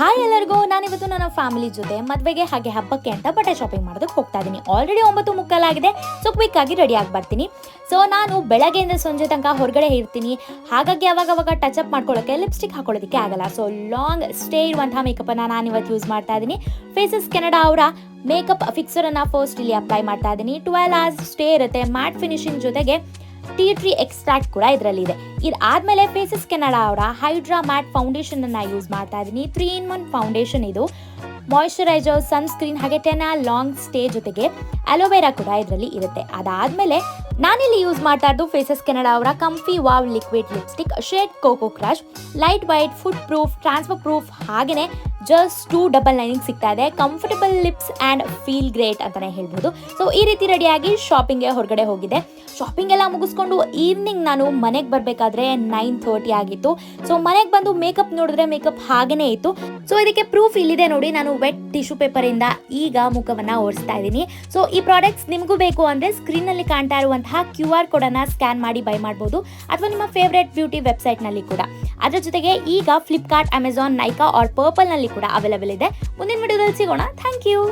Hi ಎಲ್ಲರಿಗೂ, ನಾನಿವತ್ತು ನನ್ನ ಫ್ಯಾಮಿಲಿ ಜೊತೆ ಮದುವೆಗೆ ಹಾಗೆ ಹಬ್ಬಕ್ಕೆ ಅಂತ ಬಟ್ಟೆ ಶಾಪಿಂಗ್ ಮಾಡೋದಕ್ಕೆ ಹೋಗ್ತಾ ಇದ್ದೀನಿ. ಆಲ್ರೆಡಿ 9:30 ಆಗಿದೆ. ಸೊ ಕ್ವಿಕ್ ಆಗಿ ರೆಡಿ ಆಗಿ ಬರ್ತೀನಿ. ಸೊ ನಾನು ಬೆಳಗ್ಗೆಯಿಂದ ಸಂಜೆ ತನಕ ಹೊರಗಡೆ ಇರ್ತೀನಿ. ಹಾಗಾಗಿ ಅವಾಗ ಟಚ್ ಅಪ್ ಮಾಡ್ಕೊಳ್ಳೋಕ್ಕೆ ಲಿಪ್ಸ್ಟಿಕ್ ಹಾಕೊಳ್ಳೋದಕ್ಕೆ ಆಗಲ್ಲ. ಸೊ ಲಾಂಗ್ ಸ್ಟೇ ಇರುವಂತಹ ಮೇಕಪ್ಪನ್ನು ನಾನಿವತ್ತು ಯೂಸ್ ಮಾಡ್ತಾ ಇದ್ದೀನಿ. ಫೇಸಸ್ ಕೆನಡಾ ಅವರ ಮೇಕಪ್ ಫಿಕ್ಸರನ್ನು ಫಸ್ಟ್ ಇಲ್ಲಿ ಅಪ್ಲೈ ಮಾಡ್ತಾ ಇದ್ದೀನಿ. 12 hours ಸ್ಟೇ ಇರುತ್ತೆ. ಮ್ಯಾಟ್ ಫಿನಿಶಿಂಗ್ ಜೊತೆಗೆ ಟೀ ಟ್ರೀ ಎಕ್ಸ್ಟ್ರಾಕ್ಟ್ ಕೂಡ ಇದರಲ್ಲಿದೆ. ಇದಾದ್ಮೇಲೆ ಫೇಸಸ್ ಕೆನಡಾ ಅವರ ಹೈಡ್ರಾ ಮ್ಯಾಟ್ ಫೌಂಡೇಶನ್ ಅನ್ನ ಯೂಸ್ ಮಾಡ್ತಾ ಇದ್ದೀನಿ. 3-in-1 ಫೌಂಡೇಶನ್ ಇದು. ಮಾಯಿಶ್ಚರೈಸರ್, ಸನ್ಸ್ಕ್ರೀನ್ ಹಾಗೆ 10 hour ಲಾಂಗ್ ಸ್ಟೇ ಜೊತೆಗೆ ಅಲೋವೆರಾ ಕೂಡ ಇದರಲ್ಲಿ ಇರುತ್ತೆ. ಅದಾದ್ಮೇಲೆ ನಾನಿಲ್ಲಿ ಯೂಸ್ ಮಾಡ್ತಾ ಇದ್ದು ಫೇಸಸ್ ಕೆನಡಾ ಅವರ ಕಂಫಿ wow liquid lipstick shade cocoa crush. Light white, food proof, transfer proof ಹಾಗೆಯೇ ಜಸ್ಟ್ 299 ಸಿಗ್ತಾ ಇದೆ. Comfortable lips and feel great ಅಂತಲೇ ಹೇಳ್ಬೋದು. ಸೊ ಈ ರೀತಿ ರೆಡಿಯಾಗಿ ಶಾಪಿಂಗ್ಗೆ ಹೊರಗಡೆ ಹೋಗಿದೆ. ಶಾಪಿಂಗ್ ಎಲ್ಲ ಮುಗಿಸ್ಕೊಂಡು ಈವ್ನಿಂಗ್ ನಾನು ಮನೆಗೆ ಬರಬೇಕಾದ್ರೆ 9:30 ಆಗಿತ್ತು. ಸೊ ಮನೆಗೆ ಬಂದು ಮೇಕಪ್ ನೋಡಿದ್ರೆ ಮೇಕಪ್ ಹಾಗೇನೇ ಇತ್ತು. ಸೊ ಇದಕ್ಕೆ ಪ್ರೂಫ್ ಇಲ್ಲಿದೆ ನೋಡಿ. ನಾನು ವೆಟ್ ಟಿಶ್ಯೂ ಪೇಪರಿಂದ ಈಗ ಮುಖವನ್ನು ಒರೆಸ್ತಾ ಇದ್ದೀನಿ. ಸೊ ಈ ಪ್ರಾಡಕ್ಟ್ಸ್ ನಿಮಗೂ ಬೇಕು ಅಂದರೆ ಸ್ಕ್ರೀನಲ್ಲಿ ಕಾಣ್ತಾ ಇರುವಂತಹ QR ಕೋಡನ್ನು ಸ್ಕ್ಯಾನ್ ಮಾಡಿ ಬೈ ಮಾಡ್ಬೋದು, ಅಥವಾ ನಿಮ್ಮ ಫೇವ್ರೆಟ್ ಬ್ಯೂಟಿ ವೆಬ್ಸೈಟ್ನಲ್ಲಿ ಕೂಡ. ಅದರ ಜೊತೆಗೆ ಈಗ ಫ್ಲಿಪ್ಕಾರ್ಟ್, ಅಮೆಝಾನ್, ನೈಕಾ ಆರ್ ಪರ್ಪಲ್ನಲ್ಲಿ ಕೂಡ ಅವೈಲೇಬಲ್ ಇದೆ. ಮುಂದಿನ ವಿಡಿಯೋದಲ್ಲಿ ಸಿಗೋಣ. Thank you.